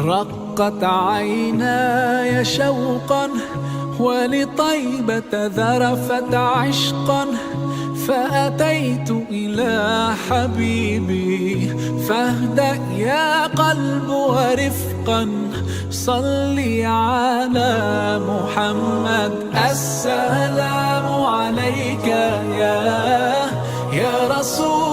رقت عيناي شوقا ولطيبة ذرفت عشقا، فأتيت إلى حبيبي فاهدأ يا قلب ورفقا، صلي على محمد. السلام عليك يا رسول